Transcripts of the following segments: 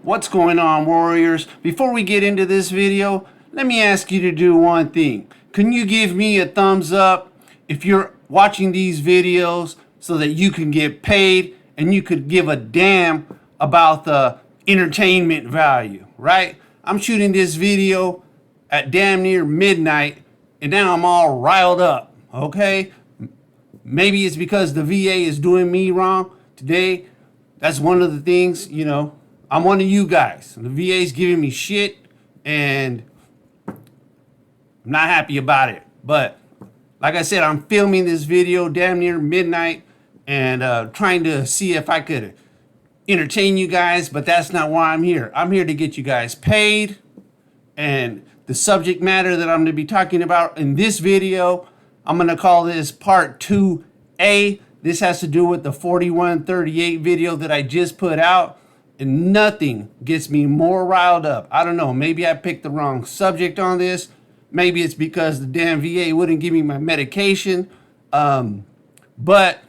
What's going on, warriors? Before we get into this video, let me ask you to do one thing. Can you give me a thumbs up if you're watching these videos so that you can get paid and you could give a damn about the entertainment value, right? I'm shooting this video at damn near midnight and now I'm all riled up, okay? Maybe it's because the VA is doing me wrong today. That's one of the things, I'm one of you guys. The VA's giving me shit and I'm not happy about it. But like I said, I'm filming this video damn near midnight and trying to see if I could entertain you guys, but that's not why I'm here. I'm here to get you guys paid. And the subject matter that I'm going to be talking about in this video, I'm going to call this part 2A. This has to do with the 4138 video that I just put out. And nothing gets me more riled up. I don't know, maybe I picked the wrong subject on this. Maybe it's because the damn VA wouldn't give me my medication. But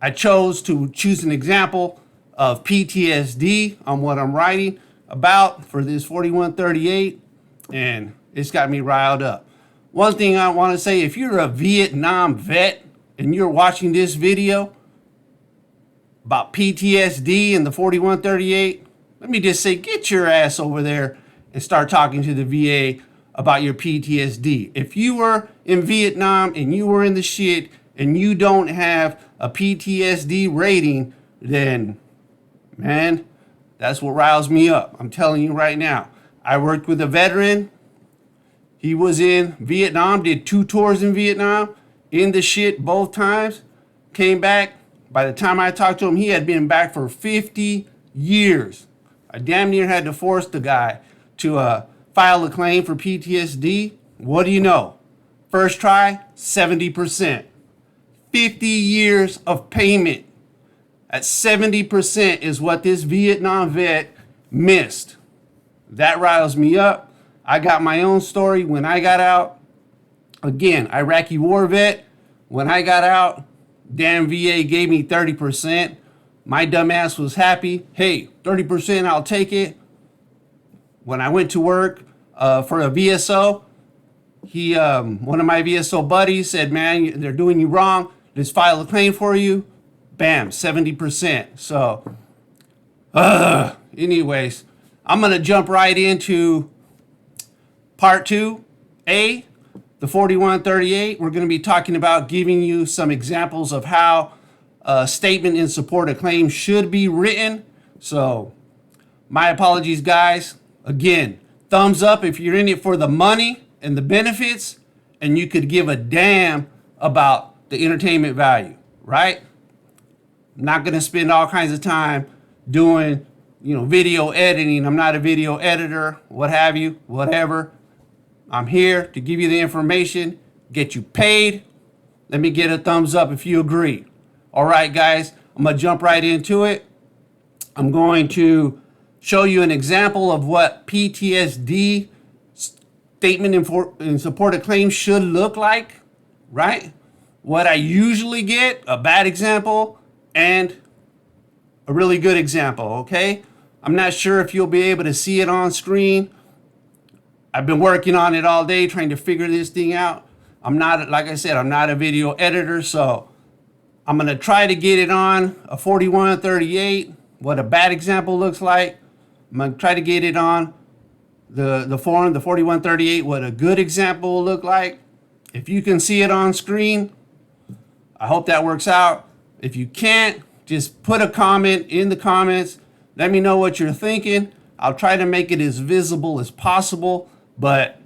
I chose to choose an example of PTSD on what I'm writing about for this 4138. And it's got me riled up. One thing I want to say, if you're a Vietnam vet and you're watching this video about PTSD and the 4138, let me just say, get your ass over there and start talking to the VA about your PTSD. If you were in Vietnam and you were in the shit and you don't have a PTSD rating, then, man, that's what riles me up. I'm telling you right now. I worked with a veteran. He was in Vietnam, did 2 tours in Vietnam, in the shit both times, came back. By the time I talked to him, he had been back for 50 years. I damn near had to force the guy to file a claim for PTSD. What do you know? First try, 70%. 50 years of payment. At 70% is what this Vietnam vet missed. That riles me up. I got my own story when I got out. Again, Iraqi war vet. When I got out, damn VA gave me 30%. My dumbass was happy. Hey, 30%, I'll take it. When I went to work for a VSO, one of my VSO buddies said, man, they're doing you wrong. Let's file a claim for you. Bam, 70%. So, anyways, I'm going to jump right into part 2A. The 4138, we're going to be talking about giving you some examples of how a statement in support of claim should be written. So, my apologies, guys. Again, thumbs up if you're in it for the money and the benefits, and you could give a damn about the entertainment value, right? I'm not going to spend all kinds of time doing, video editing. I'm not a video editor, what have you, whatever. I'm here to give you the information, get you paid. Let me get a thumbs up if you agree. All right, guys, I'm going to jump right into it. I'm going to show you an example of what PTSD statement in support of claim should look like, right? What I usually get, a bad example and a really good example, okay? I'm not sure if you'll be able to see it on screen. I've been working on it all day trying to figure this thing out. Like I said, I'm not a video editor, so I'm going to try to get it on a 4138, what a bad example looks like. I'm going to try to get it on the form, the 4138, what a good example will look like. If you can see it on screen, I hope that works out. If you can't, just put a comment in the comments. Let me know what you're thinking. I'll try to make it as visible as possible. But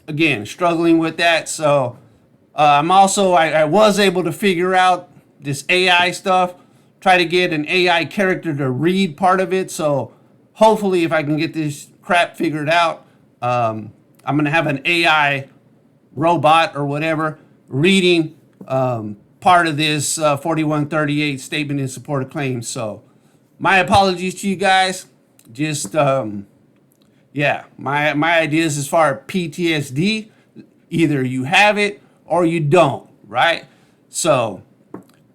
again, struggling with that. So I was able to figure out this AI stuff, try to get an AI character to read part of it. So hopefully if I can get this crap figured out, I'm going to have an AI robot or whatever reading part of this 4138 statement in support of claims. So my apologies to you guys. Just, my ideas as far as PTSD, either you have it or you don't, right? So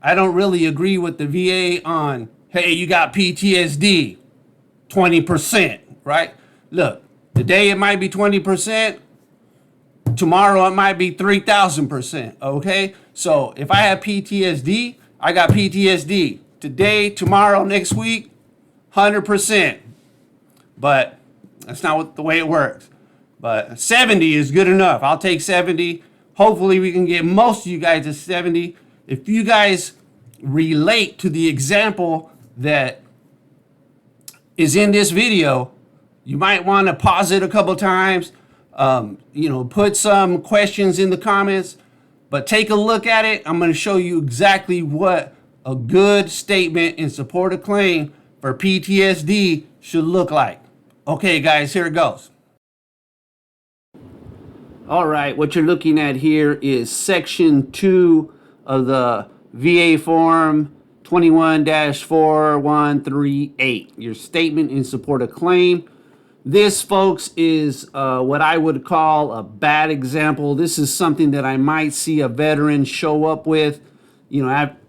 I don't really agree with the VA on, hey, you got PTSD. 20%, right? Look, today it might be 20%. Tomorrow it might be 3,000%, okay? So if I have PTSD, I got PTSD. Today, tomorrow, next week, 100%. But that's not the way it works. But 70 is good enough. I'll take 70. Hopefully we can get most of you guys to 70. If you guys relate to the example that is in this video, you might want to pause it a couple times, put some questions in the comments, but take a look at it. I'm going to show you exactly what a good statement in support of claim for PTSD should look like. Okay, guys, here it goes. All right, what you're looking at here is section 2 of the VA form 21-4138, your statement in support of claim. This, folks, is what I would call a bad example. This is something that I might see a veteran show up with,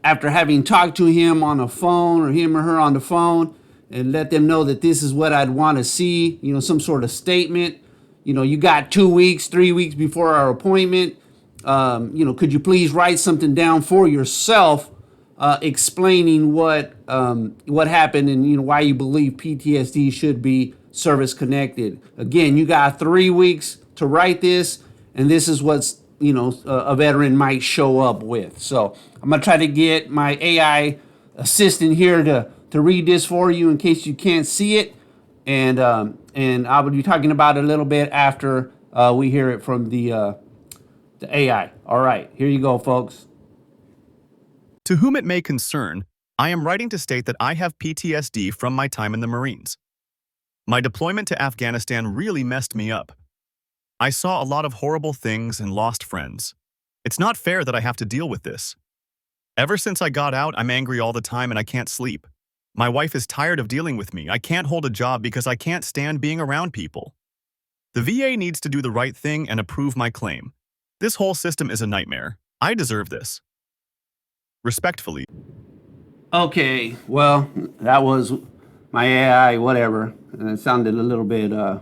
after having talked to him on the phone, or him or her on the phone, and let them know that this is what I'd want to see, some sort of statement. You got 2 weeks, 3 weeks before our appointment. Could you please write something down for yourself, explaining what happened and why you believe PTSD should be service connected. Again, you got 3 weeks to write this, and this is what's a veteran might show up with. So I'm gonna try to get my AI assistant here to read this for you in case you can't see it, and I will be talking about it a little bit after we hear it from the AI. All right, here you go, folks. To whom it may concern, I am writing to state that I have PTSD from my time in the Marines. My deployment to Afghanistan really messed me up. I saw a lot of horrible things and lost friends. It's not fair that I have to deal with this. Ever since I got out, I'm angry all the time and I can't sleep. My wife is tired of dealing with me. I can't hold a job because I can't stand being around people. The VA needs to do the right thing and approve my claim. This whole system is a nightmare. I deserve this. Respectfully. Okay, well, that was my AI, whatever. And it sounded a little bit, I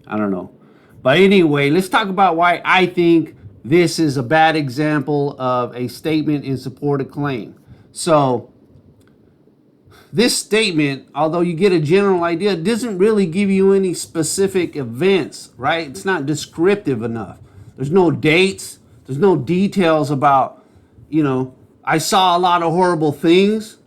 don't know. But anyway, let's talk about why I think this is a bad example of a statement in support of claim. So, this statement, although you get a general idea, doesn't really give you any specific events, right? It's not descriptive enough. There's no dates. There's no details about, I saw a lot of horrible things.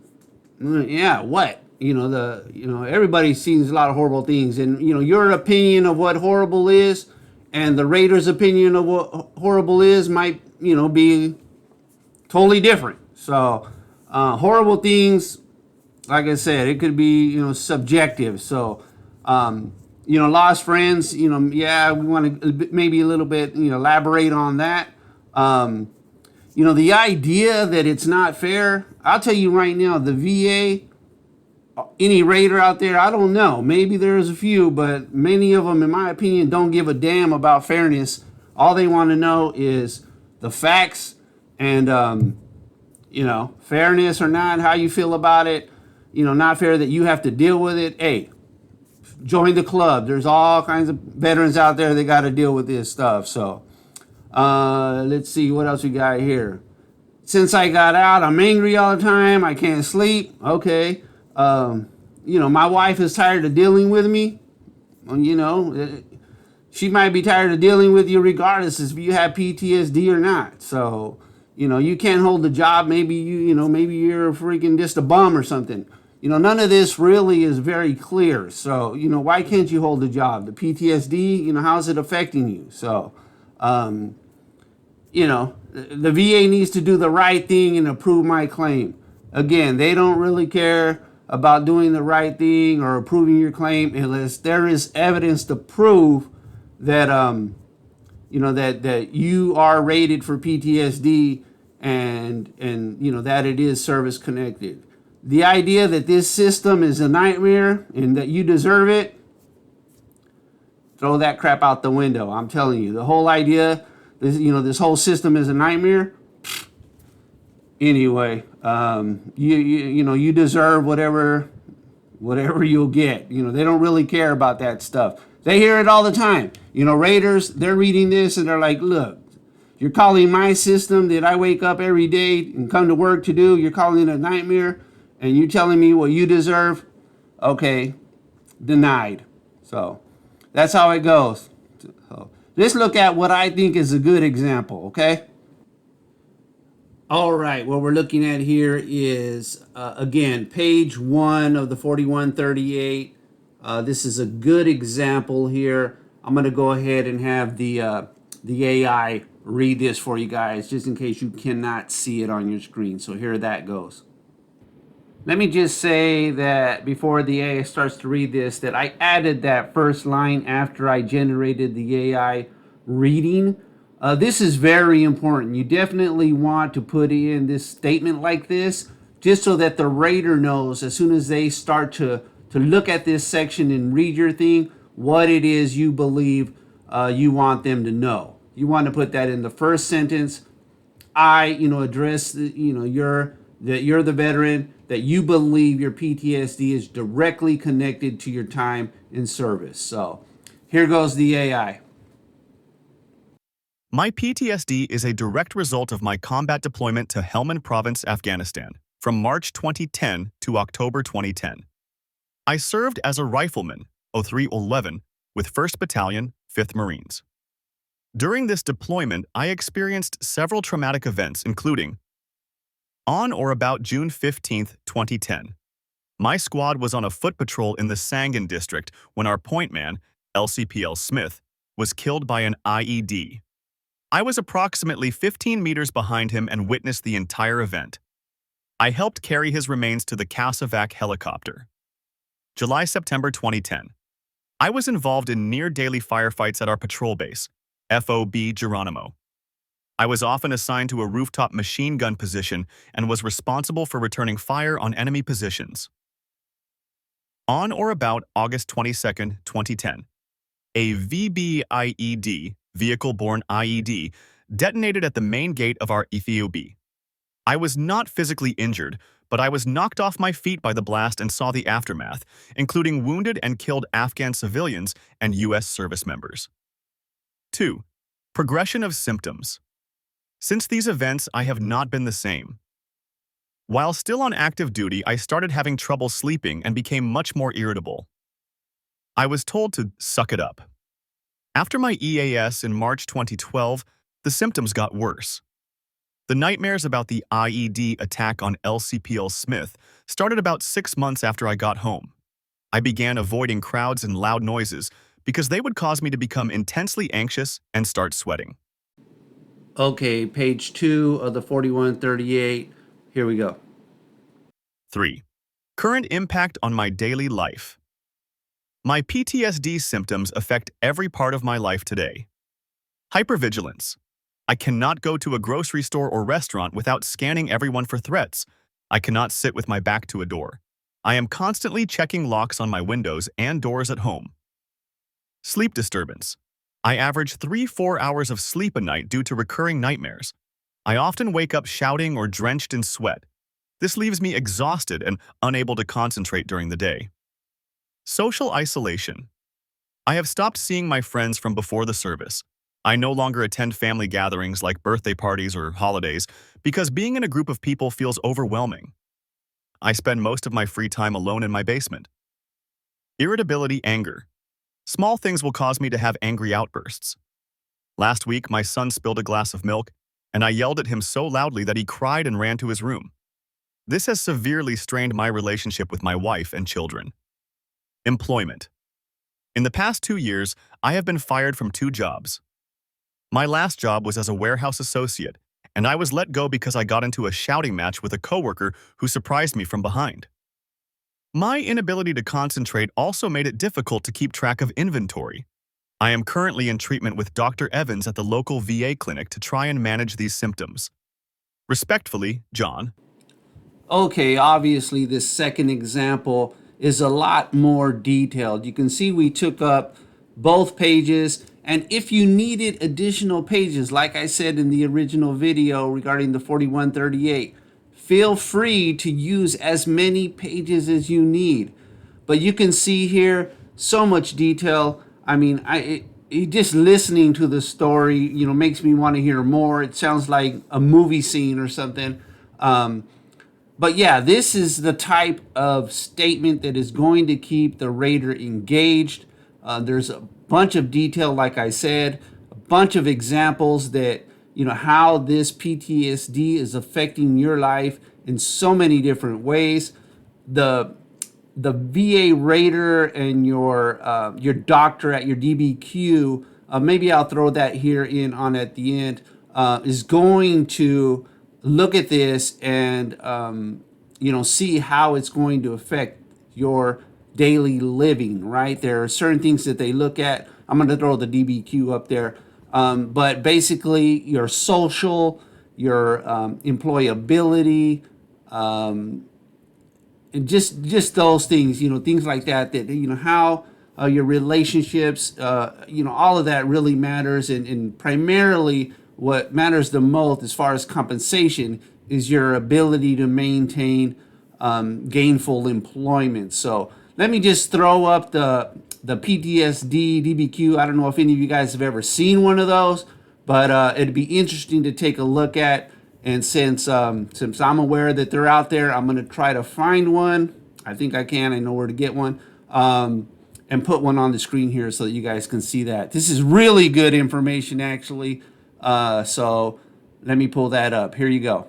Yeah, what? Everybody sees a lot of horrible things, and your opinion of what horrible is and the rater's opinion of what horrible is might be totally different. So horrible things, like I said, it could be subjective. So lost friends, yeah, we want to maybe a little bit elaborate on that. The idea that it's not fair, I'll tell you right now, the VA, any rater out there, I don't know. Maybe there's a few, but many of them, in my opinion, don't give a damn about fairness. All they want to know is the facts and, fairness or not, how you feel about it. Not fair that you have to deal with it. Hey, join the club. There's all kinds of veterans out there that got to deal with this stuff. So, let's see what else we got here. Since I got out, I'm angry all the time. I can't sleep. Okay. My wife is tired of dealing with me. She might be tired of dealing with you regardless if you have PTSD or not. So, you can't hold the job. Maybe maybe you're freaking just a bum or something. None of this really is very clear. So, why can't you hold the job? The PTSD, how's it affecting you? So, the VA needs to do the right thing and approve my claim. Again, they don't really care about doing the right thing or approving your claim unless there is evidence to prove that that you are rated for PTSD and that it is service connected. The idea that this system is a nightmare and that you deserve it, throw that crap out the window. I'm telling you, the whole idea, this whole system is a nightmare. Anyway, you deserve whatever whatever you'll get. They don't really care about that stuff. They hear it all the time. Raiders, they're reading this and they're like, look, you're calling my system that I wake up every day and come to work to do, you're calling it a nightmare, and you're telling me what you deserve? Okay, denied. So that's how it goes. So let's look at what I think is a good example, okay? All right, what we're looking at here is, again, page 1 of the 4138. This is a good example here. I'm going to go ahead and have the AI read this for you guys, just in case you cannot see it on your screen. So here that goes. Let me just say that before the AI starts to read this, that I added that first line after I generated the AI reading. This is very important. You definitely want to put in this statement like this, just so that the raider knows as soon as they start to look at this section and read your thing, what it is you believe you want them to know. You want to put that in the first sentence. Address you're the veteran, that you believe your PTSD is directly connected to your time in service. So here goes the AI. My PTSD is a direct result of my combat deployment to Helmand Province, Afghanistan, from March 2010 to October 2010. I served as a rifleman, 0311, with 1st Battalion, 5th Marines. During this deployment, I experienced several traumatic events, including on or about June 15, 2010. My squad was on a foot patrol in the Sangin district when our point man, LCPL Smith, was killed by an IED. I was approximately 15 meters behind him and witnessed the entire event. I helped carry his remains to the Casavac helicopter. July-September 2010. I was involved in near-daily firefights at our patrol base, FOB Geronimo. I was often assigned to a rooftop machine gun position and was responsible for returning fire on enemy positions. On or about August 22, 2010, a VBIED, vehicle-borne IED, detonated at the main gate of our FOB. I was not physically injured, but I was knocked off my feet by the blast and saw the aftermath, including wounded and killed Afghan civilians and U.S. service members. 2. Progression of symptoms. Since these events, I have not been the same. While still on active duty, I started having trouble sleeping and became much more irritable. I was told to suck it up. After my EAS in March 2012, the symptoms got worse. The nightmares about the IED attack on LCPL Smith started about 6 months after I got home. I began avoiding crowds and loud noises because they would cause me to become intensely anxious and start sweating. Okay, page 2 of the 4138. Here we go. 3. Current impact on my daily life. My PTSD symptoms affect every part of my life today. Hypervigilance. I cannot go to a grocery store or restaurant without scanning everyone for threats. I cannot sit with my back to a door. I am constantly checking locks on my windows and doors at home. Sleep disturbance. I average 3-4 hours of sleep a night due to recurring nightmares. I often wake up shouting or drenched in sweat. This leaves me exhausted and unable to concentrate during the day. Social isolation. I have stopped seeing my friends from before the service. I no longer attend family gatherings like birthday parties or holidays because being in a group of people feels overwhelming. I spend most of my free time alone in my basement. Irritability, anger. Small things will cause me to have angry outbursts. Last week, my son spilled a glass of milk, and I yelled at him so loudly that he cried and ran to his room. This has severely strained my relationship with my wife and children. Employment. In the past 2 years, I have been fired from 2 jobs. My last job was as a warehouse associate, and I was let go because I got into a shouting match with a coworker who surprised me from behind. My inability to concentrate also made it difficult to keep track of inventory. I am currently in treatment with Dr. Evans at the local VA clinic to try and manage these symptoms. Respectfully, John. Okay, obviously this second example is a lot more detailed. You can see we took up both pages, and if you needed additional pages, like I said in the original video regarding the 4138, feel free to use as many pages as you need. But you can see here so much detail. I mean, just listening to the story, makes me want to hear more. It sounds like a movie scene or something. But yeah, this is the type of statement that is going to keep the rater engaged. There's a bunch of detail, like I said, a bunch of examples that, how this PTSD is affecting your life in so many different ways. The VA rater and your doctor at your DBQ, maybe I'll throw that here in on at the end, is going to look at this and see how it's going to affect your daily living. Right, there are certain things that they look at. I'm going to throw the DBQ up there, but basically your social, your employability, and just those things, things like that, how your relationships, all of that really matters. And primarily what matters the most as far as compensation is your ability to maintain gainful employment. So let me just throw up the PTSD DBQ. I don't know if any of you guys have ever seen one of those, but it'd be interesting to take a look at. And since I'm aware that they're out there, I'm going to try to find one. I think I can. I know where to get one. And put one on the screen here so that you guys can see that. This is really good information, actually. So let me pull that up. Here you go.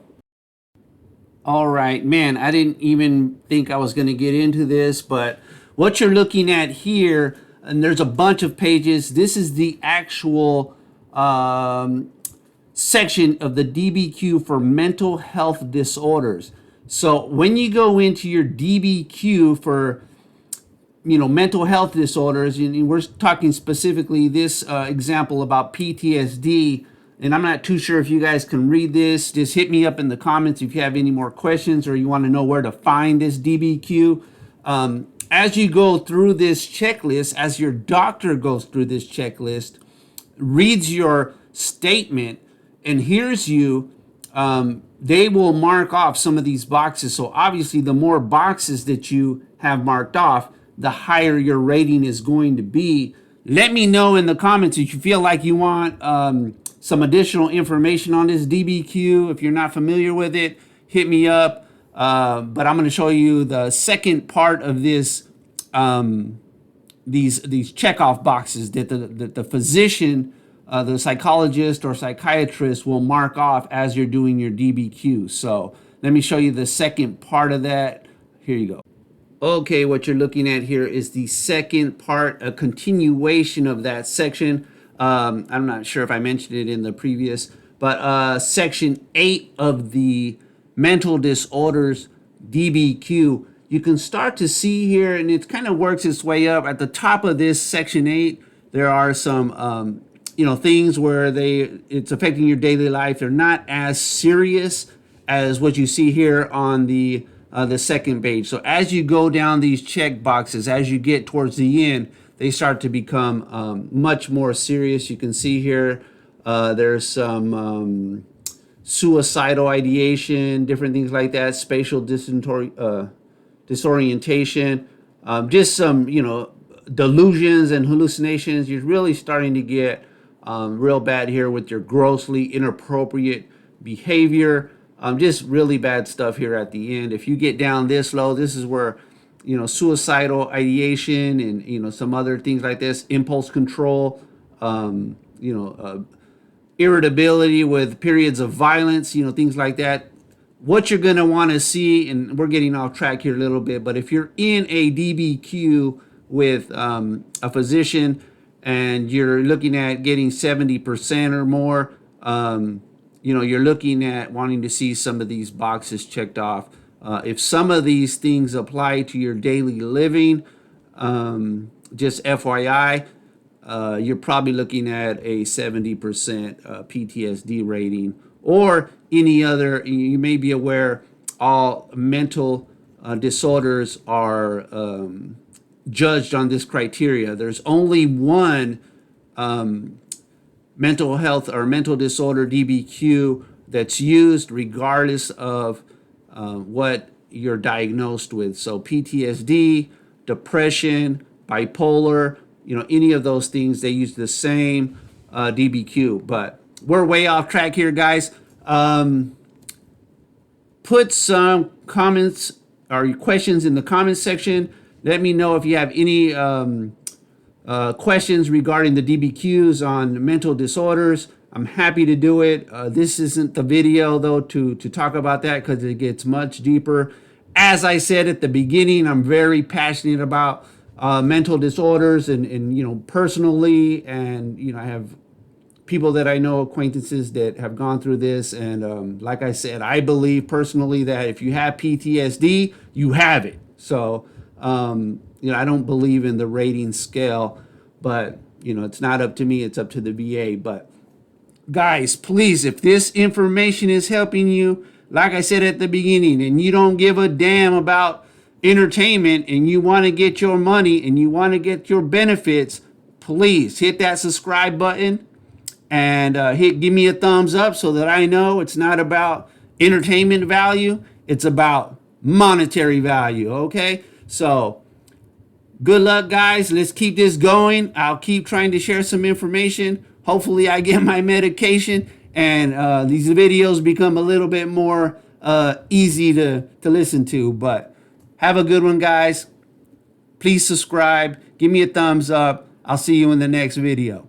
All right, man, I didn't even think I was going to get into this, but what you're looking at here, and there's a bunch of pages. This is the actual section of the DBQ for mental health disorders. So when you go into your DBQ for mental health disorders, and we're talking specifically this example about PTSD, and I'm not too sure if you guys can read this. Just hit me up in the comments if you have any more questions or you want to know where to find this DBQ. As you go through this checklist, as your doctor goes through this checklist, reads your statement, and hears you, they will mark off some of these boxes. So obviously, the more boxes that you have marked off, the higher your rating is going to be. Let me know in the comments if you feel like you want some additional information on this DBQ. If you're not familiar with it, hit me up. But I'm going to show you the second part of this, these checkoff boxes that the physician, the psychologist or psychiatrist will mark off as you're doing your DBQ. So let me show you the second part of that. Here you go. Okay, what you're looking at here is the second part, a continuation of that section. I'm not sure if I mentioned it in the previous, but section 8 of the Mental Disorders DBQ. You can start to see here, and it kind of works its way up. At the top of this section 8, there are some things where it's affecting your daily life. They're not as serious as what you see here on the second page. So as you go down these check boxes, as you get towards the end, they start to become much more serious. You can see here there's some suicidal ideation, different things like that, spatial disorientation, just some delusions and hallucinations. You're really starting to get real bad here with your grossly inappropriate behavior. Just really bad stuff here at the end. If you get down this low, this is where suicidal ideation and some other things like this, impulse control, irritability with periods of violence, things like that. What you're going to want to see, and we're getting off track here a little bit, but if you're in a DBQ with a physician and you're looking at getting 70% or more, you're looking at wanting to see some of these boxes checked off. If some of these things apply to your daily living, just FYI, you're probably looking at a 70% PTSD rating, or any other. You may be aware all mental disorders are judged on this criteria. There's only one mental health or mental disorder DBQ that's used regardless of what you're diagnosed with. So PTSD, depression, bipolar, any of those things, they use the same DBQ. But we're way off track here, guys. Put some comments or questions in the comments section. Let me know if you have any questions regarding the DBQs on mental disorders. I'm happy to do it. This isn't the video, though, to talk about that because it gets much deeper. As I said at the beginning, I'm very passionate about mental disorders and personally, and I have people that I know, acquaintances that have gone through this. And like I said, I believe personally that if you have PTSD, you have it. So, I don't believe in the rating scale, but, it's not up to me. It's up to the VA. But guys, please, if this information is helping you, like I said at the beginning, and you don't give a damn about entertainment and you want to get your money and you want to get your benefits, please hit that subscribe button and give me a thumbs up so that I know it's not about entertainment value. It's about monetary value. Okay. So good luck, guys. Let's keep this going. I'll keep trying to share some information. Hopefully I get my medication and these videos become a little bit more easy to listen to. But have a good one, guys. Please subscribe. Give me a thumbs up. I'll see you in the next video.